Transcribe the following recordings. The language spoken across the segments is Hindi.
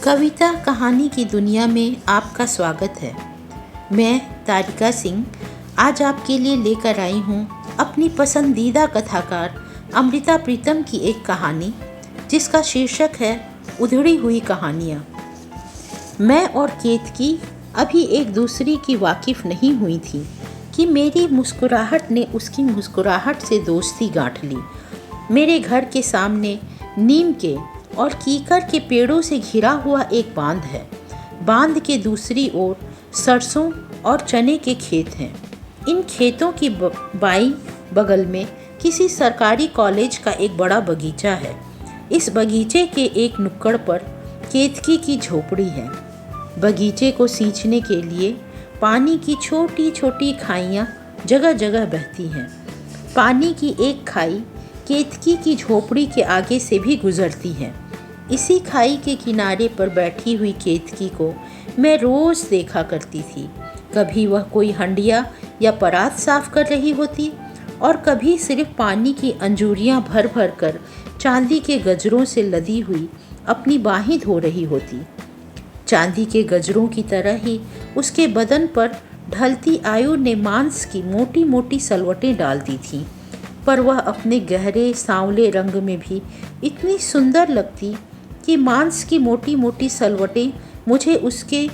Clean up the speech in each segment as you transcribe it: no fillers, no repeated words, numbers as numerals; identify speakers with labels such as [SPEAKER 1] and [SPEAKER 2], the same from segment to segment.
[SPEAKER 1] कविता कहानी की दुनिया में आपका स्वागत है। मैं तारिका सिंह आज आपके लिए लेकर आई हूँ अपनी पसंदीदा कथाकार अमृता प्रीतम की एक कहानी जिसका शीर्षक है उधड़ी हुई कहानियाँ। मैं और केतकी अभी एक दूसरे की वाकिफ़ नहीं हुई थी कि मेरी मुस्कुराहट ने उसकी मुस्कुराहट से दोस्ती गांठ ली। मेरे घर के सामने नीम के और कीकर के पेड़ों से घिरा हुआ एक बांध है। बांध के दूसरी ओर सरसों और चने के खेत हैं। इन खेतों की बाईं बगल में किसी सरकारी कॉलेज का एक बड़ा बगीचा है। इस बगीचे के एक नुक्कड़ पर केतकी की झोपड़ी है। बगीचे को सींचने के लिए पानी की छोटी छोटी खाइयाँ जगह जगह बहती हैं। पानी की एक खाई केतकी की झोपड़ी के आगे से भी गुजरती है। इसी खाई के किनारे पर बैठी हुई केतकी को मैं रोज़ देखा करती थी। कभी वह कोई हंडिया या परात साफ कर रही होती और कभी सिर्फ पानी की अंजूरियां भर भर कर चांदी के गजरों से लदी हुई अपनी बाहें धो रही होती। चांदी के गजरों की तरह ही उसके बदन पर ढलती आयु ने मांस की मोटी मोटी सलवटें डाल दी थीं, पर वह अपने गहरे सांवले रंग में भी इतनी सुंदर लगती कि मांस की मोटी मोटी सलवटें मुझे उसके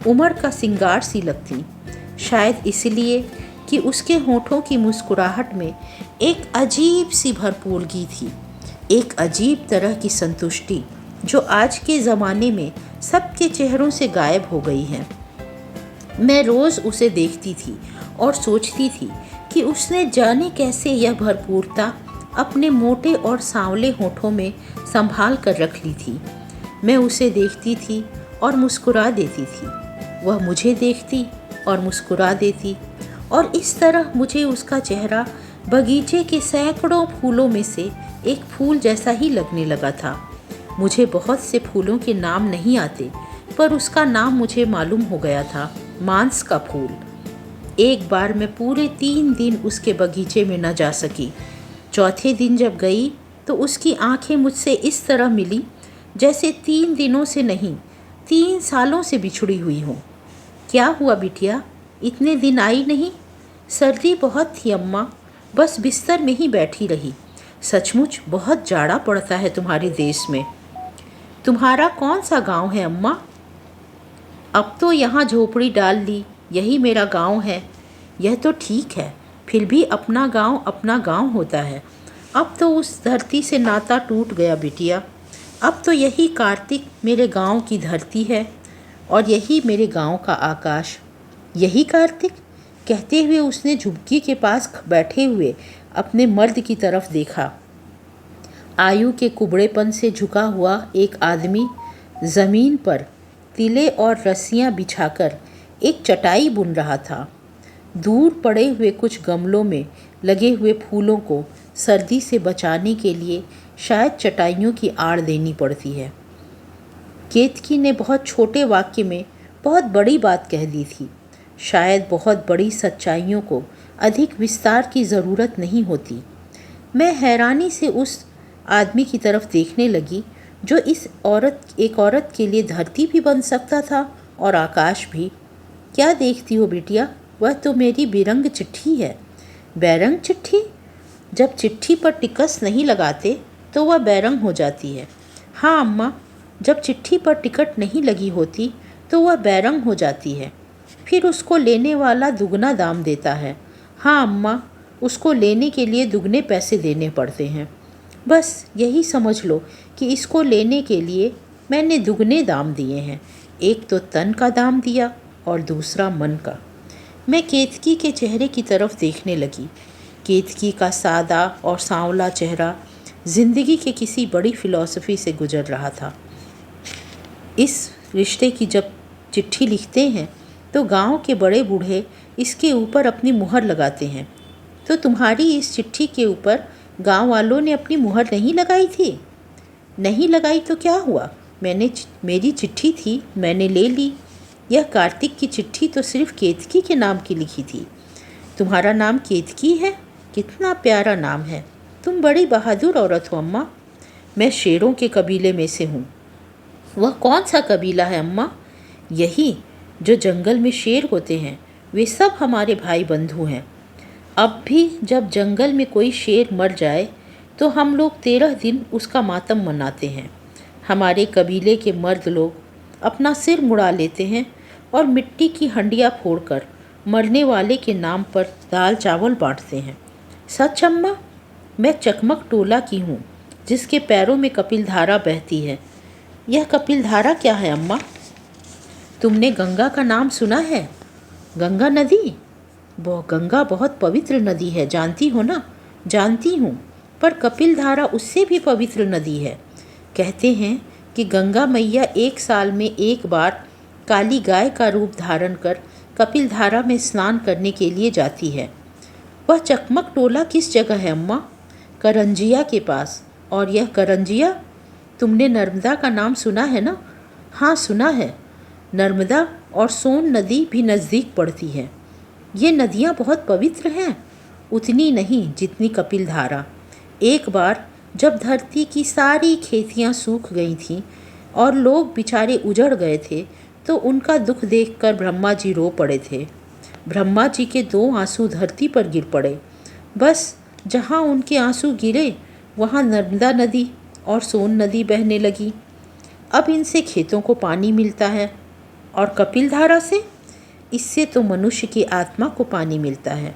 [SPEAKER 1] उम्र का सिंगार सी लगती। शायद इसलिए कि उसके होठों की मुस्कुराहट में एक अजीब सी भरपूरगी थी, एक अजीब तरह की संतुष्टि जो आज के ज़माने में सबके चेहरों से गायब हो गई है। मैं रोज़ उसे देखती थी और सोचती थी कि उसने जाने कैसे यह भरपूरता अपने मोटे और सांवले होठों में संभाल कर रख ली थी। मैं उसे देखती थी और मुस्कुरा देती थी, वह मुझे देखती और मुस्कुरा देती, और इस तरह मुझे उसका चेहरा बगीचे के सैकड़ों फूलों में से एक फूल जैसा ही लगने लगा था। मुझे बहुत से फूलों के नाम नहीं आते, पर उसका नाम मुझे मालूम हो गया था, मांस का फूल। एक बार मैं पूरे 3 दिन उसके बगीचे में न जा सकी। चौथे दिन जब गई तो उसकी आंखें मुझसे इस तरह मिली जैसे 3 दिनों से नहीं 3 सालों से बिछुड़ी हुई हों। क्या हुआ बिटिया, इतने दिन आई नहीं? सर्दी बहुत थी अम्मा, बस बिस्तर में ही बैठी रही। सचमुच बहुत जाड़ा पड़ता है तुम्हारे देश में। तुम्हारा कौन सा गांव है अम्मा? अब तो यहाँ झोपड़ी डाल ली, यही मेरा गांव है। यह तो ठीक है, फिर भी अपना गांव होता है। अब तो उस धरती से नाता टूट गया बिटिया। अब तो यही कार्तिक मेरे गांव की धरती है और यही मेरे गांव का आकाश। यही कार्तिक, कहते हुए उसने झुग्गी के पास बैठे हुए अपने मर्द की तरफ देखा। आयु के कुबड़ेपन से झुका हुआ एक आदमी ज़मीन पर तिले और रस्सियाँ बिछाकर एक चटाई बुन रहा था। दूर पड़े हुए कुछ गमलों में लगे हुए फूलों को सर्दी से बचाने के लिए शायद चटाइयों की आड़ देनी पड़ती है। केतकी ने बहुत छोटे वाक्य में बहुत बड़ी बात कह दी थी। शायद बहुत बड़ी सच्चाइयों को अधिक विस्तार की ज़रूरत नहीं होती। मैं हैरानी से उस आदमी की तरफ देखने लगी जो एक औरत के लिए धरती भी बन सकता था और आकाश भी। क्या देखती हो बिटिया, वह तो मेरी बेरंग चिट्ठी है। बैरंग चिट्ठी? जब चिट्ठी पर टिकस नहीं लगाते तो वह बैरंग हो जाती है। हाँ अम्मा, जब चिट्ठी पर टिकट नहीं लगी होती तो वह बैरंग हो जाती है। फिर उसको लेने वाला दुगना दाम देता है। हाँ अम्मा, उसको लेने के लिए दुगने पैसे देने पड़ते हैं। बस यही समझ लो कि इसको लेने के लिए मैंने दुगने दाम दिए हैं। एक तो तन का दाम दिया और दूसरा मन का। मैं केतकी के चेहरे की तरफ देखने लगी। केतकी का सादा और सांवला चेहरा जिंदगी के किसी बड़ी फिलॉसफी से गुजर रहा था। इस रिश्ते की जब चिट्ठी लिखते हैं तो गांव के बड़े बूढ़े इसके ऊपर अपनी मुहर लगाते हैं। तो तुम्हारी इस चिट्ठी के ऊपर गांव वालों ने अपनी मुहर नहीं लगाई थी? नहीं लगाई तो क्या हुआ, मेरी चिट्ठी थी, मैंने ले ली। यह कार्तिक की चिट्ठी तो सिर्फ केतकी के नाम की लिखी थी। तुम्हारा नाम केतकी है? कितना प्यारा नाम है। तुम बड़ी बहादुर औरत हो अम्मा। मैं शेरों के कबीले में से हूँ। वह कौन सा कबीला है अम्मा? यही जो जंगल में शेर होते हैं, वे सब हमारे भाई बंधु हैं। अब भी जब जंगल में कोई शेर मर जाए तो हम लोग 13 दिन उसका मातम मनाते हैं। हमारे कबीले के मर्द लोग अपना सिर मुड़ा लेते हैं और मिट्टी की हंडिया फोड़कर मरने वाले के नाम पर दाल चावल बांटते हैं। सच अम्मा, मैं चकमक टोला की हूँ जिसके पैरों में कपिलधारा बहती है। यह कपिलधारा क्या है अम्मा? तुमने गंगा का नाम सुना है? गंगा नदी? वो गंगा बहुत पवित्र नदी है, जानती हो ना? जानती हूँ, पर कपिलधारा उससे भी पवित्र नदी है। कहते हैं कि गंगा मैया एक साल में एक बार काली गाय का रूप धारण कर कपिलधारा में स्नान करने के लिए जाती है। वह चकमक टोला किस जगह है अम्मा? करंजिया के पास। और यह करंजिया? तुमने नर्मदा का नाम सुना है ना? हाँ सुना है। नर्मदा और सोन नदी भी नज़दीक पड़ती है। ये नदियाँ बहुत पवित्र हैं, उतनी नहीं जितनी कपिलधारा। एक बार जब धरती की सारी खेतियाँ सूख गई थीं और लोग बेचारे उजड़ गए थे, तो उनका दुख देखकर ब्रह्मा जी रो पड़े थे। ब्रह्मा जी के 2 आंसू धरती पर गिर पड़े। बस जहाँ उनके आंसू गिरे वहाँ नर्मदा नदी और सोन नदी बहने लगी। अब इनसे खेतों को पानी मिलता है। और कपिलधारा से? इससे तो मनुष्य की आत्मा को पानी मिलता है।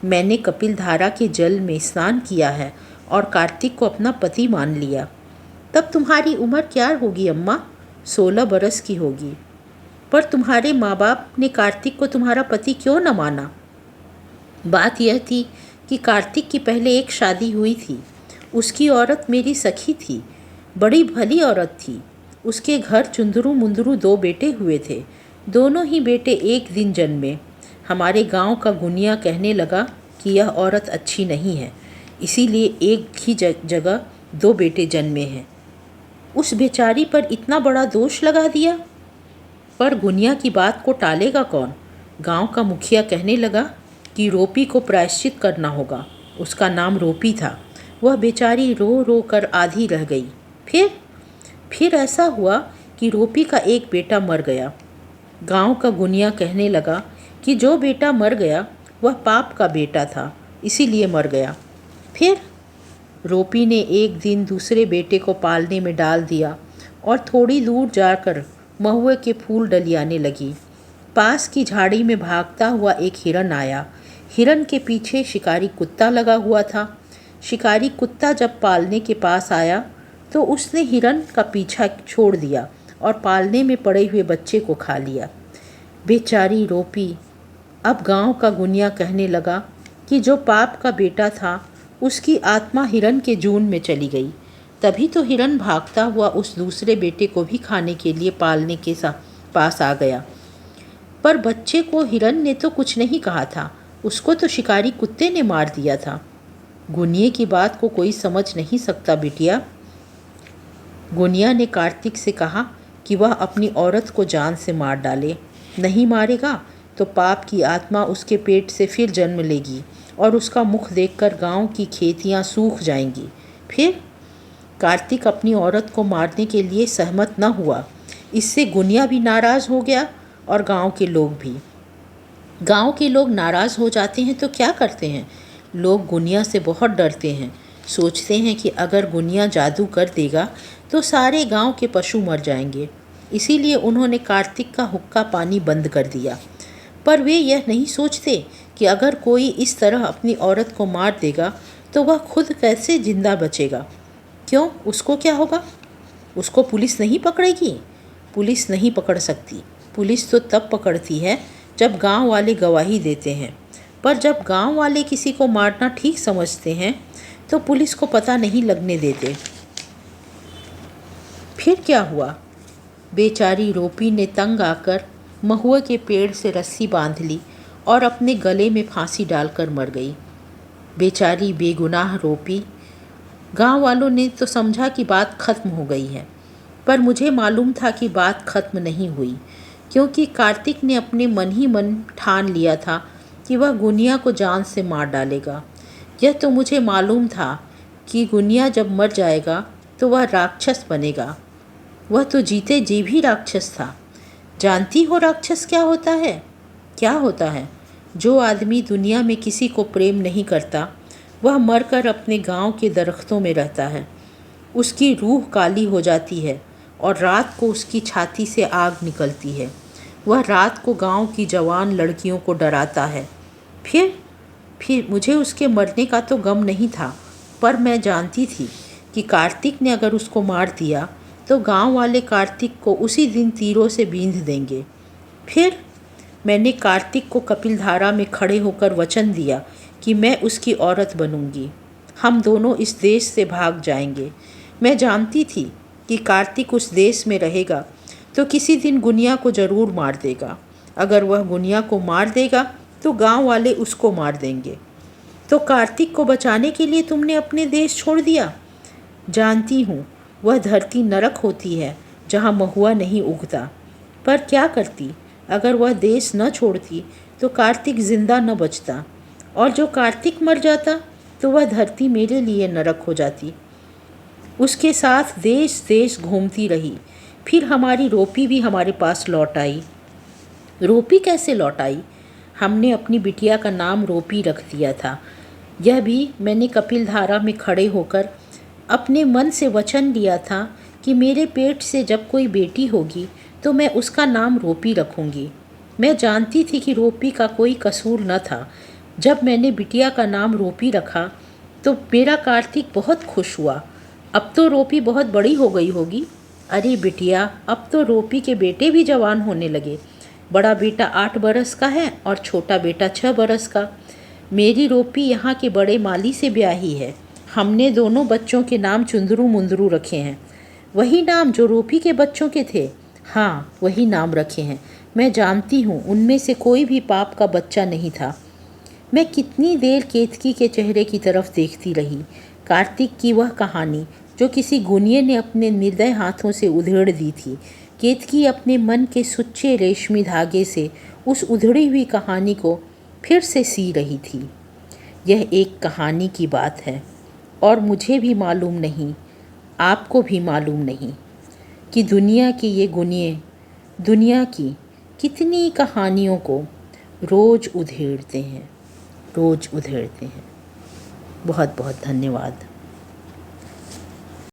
[SPEAKER 1] मैंने कपिलधारा के जल में स्नान किया है और कार्तिक को अपना पति मान लिया। तब तुम्हारी उम्र क्या होगी अम्मा? 16 बरस की होगी। पर तुम्हारे माँ बाप ने कार्तिक को तुम्हारा पति क्यों न माना? बात यह थी कि कार्तिक की पहले एक शादी हुई थी। उसकी औरत मेरी सखी थी, बड़ी भली औरत थी। उसके घर चुंदरू मुंदरू 2 बेटे हुए थे। दोनों ही बेटे एक दिन जन्मे। हमारे गांव का गुनिया कहने लगा कि यह औरत अच्छी नहीं है, इसीलिए एक ही जगह 2 बेटे जन्मे हैं। उस बेचारी पर इतना बड़ा दोष लगा दिया। पर गुनिया की बात को टालेगा कौन? गांव का मुखिया कहने लगा कि रोपी को प्रायश्चित करना होगा। उसका नाम रोपी था। वह बेचारी रो रो कर आधी रह गई। फिर ऐसा हुआ कि रोपी का एक बेटा मर गया। गांव का गुनिया कहने लगा कि जो बेटा मर गया वह पाप का बेटा था, इसीलिए मर गया। फिर रोपी ने एक दिन दूसरे बेटे को पालने में डाल दिया और थोड़ी दूर जाकर महुए के फूल डलियाने लगी। पास की झाड़ी में भागता हुआ एक हिरन आया। हिरन के पीछे शिकारी कुत्ता लगा हुआ था। शिकारी कुत्ता जब पालने के पास आया तो उसने हिरन का पीछा छोड़ दिया और पालने में पड़े हुए बच्चे को खा लिया। बेचारी रोपी। अब गांव का गुनिया कहने लगा कि जो पाप का बेटा था उसकी आत्मा हिरन के जून में चली गई। तभी तो हिरन भागता हुआ उस दूसरे बेटे को भी खाने के लिए पालने के पास आ गया। पर बच्चे को हिरन ने तो कुछ नहीं कहा था, उसको तो शिकारी कुत्ते ने मार दिया था। गुनिये की बात को कोई समझ नहीं सकता बिटिया। गुनिया ने कार्तिक से कहा कि वह अपनी औरत को जान से मार डाले। नहीं मारेगा तो पाप की आत्मा उसके पेट से फिर जन्म लेगी और उसका मुख देखकर गांव की खेतियां सूख जाएंगी। फिर कार्तिक अपनी औरत को मारने के लिए सहमत न हुआ। इससे गुनिया भी नाराज़ हो गया और गांव के लोग भी। गांव के लोग नाराज़ हो जाते हैं तो क्या करते हैं? लोग गुनिया से बहुत डरते हैं। सोचते हैं कि अगर गुनिया जादू कर देगा तो सारे गांव के पशु मर जाएंगे। इसीलिए उन्होंने कार्तिक का हुक्का पानी बंद कर दिया। पर वे यह नहीं सोचते कि अगर कोई इस तरह अपनी औरत को मार देगा तो वह खुद कैसे जिंदा बचेगा? क्यों, उसको क्या होगा? उसको पुलिस नहीं पकड़ेगी? पुलिस नहीं पकड़ सकती। पुलिस तो तब पकड़ती है जब गांव वाले गवाही देते हैं। पर जब गांव वाले किसी को मारना ठीक समझते हैं तो पुलिस को पता नहीं लगने देते। फिर क्या हुआ? बेचारी रोपी ने तंग आकर महुआ के पेड़ से रस्सी बांध ली और अपने गले में फांसी डालकर मर गई। बेचारी बेगुनाह रोपी। गांव वालों ने तो समझा कि बात खत्म हो गई है, पर मुझे मालूम था कि बात खत्म नहीं हुई, क्योंकि कार्तिक ने अपने मन ही मन ठान लिया था कि वह गुनिया को जान से मार डालेगा। यह तो मुझे मालूम था कि गुनिया जब मर जाएगा तो वह राक्षस बनेगा। वह तो जीते जी भी राक्षस था। जानती हो राक्षस क्या होता है? क्या होता है? जो आदमी दुनिया में किसी को प्रेम नहीं करता, वह मरकर अपने गांव के दरख्तों में रहता है। उसकी रूह काली हो जाती है और रात को उसकी छाती से आग निकलती है। वह रात को गांव की जवान लड़कियों को डराता है। फिर मुझे उसके मरने का तो गम नहीं था, पर मैं जानती थी कि कार्तिक ने अगर उसको मार दिया तो गांव वाले कार्तिक को उसी दिन तीरों से बींध देंगे। फिर मैंने कार्तिक को कपिलधारा में खड़े होकर वचन दिया कि मैं उसकी औरत बनूंगी। हम दोनों इस देश से भाग जाएंगे। मैं जानती थी कि कार्तिक उस देश में रहेगा तो किसी दिन गुनिया को ज़रूर मार देगा। अगर वह गुनिया को मार देगा तो गांव वाले उसको मार देंगे। तो कार्तिक को बचाने के लिए तुमने अपने देश छोड़ दिया। जानती हूँ वह धरती नरक होती है जहाँ महुआ नहीं उगता, पर क्या करती? अगर वह देश न छोड़ती तो कार्तिक जिंदा न बचता, और जो कार्तिक मर जाता तो वह धरती मेरे लिए नरक हो जाती। उसके साथ देश देश घूमती रही। फिर हमारी रोपी भी हमारे पास लौट आई। रोपी कैसे लौट आई? हमने अपनी बिटिया का नाम रोपी रख दिया था। यह भी मैंने कपिलधारा में खड़े होकर अपने मन से वचन लिया था कि मेरे पेट से जब कोई बेटी होगी तो मैं उसका नाम रोपी रखूंगी। मैं जानती थी कि रोपी का कोई कसूर न था। जब मैंने बिटिया का नाम रोपी रखा तो मेरा कार्तिक बहुत खुश हुआ। अब तो रोपी बहुत बड़ी हो गई होगी। अरे बिटिया, अब तो रोपी के बेटे भी जवान होने लगे। बड़ा बेटा 8 बरस का है और छोटा बेटा 6 बरस का। मेरी रोपी यहाँ के बड़े माली से ब्याही है। हमने दोनों बच्चों के नाम चुंदरू मुंदरू रखे हैं। वही नाम जो रोपी के बच्चों के थे। हाँ, वही नाम रखे हैं। मैं जानती हूँ उनमें से कोई भी पाप का बच्चा नहीं था। मैं कितनी देर केतकी के चेहरे की तरफ देखती रही। कार्तिक की वह कहानी जो किसी गुनिये ने अपने निर्दय हाथों से उधेड़ दी थी। केतकी अपने मन के सुच्चे रेशमी धागे से उस उधड़ी हुई कहानी को फिर से सी रही थी। यह एक कहानी की बात है और मुझे भी मालूम नहीं, आपको भी मालूम नहीं कि दुनिया के ये गुनिये दुनिया की कितनी कहानियों को रोज़ उधेड़ते हैं। बहुत बहुत धन्यवाद।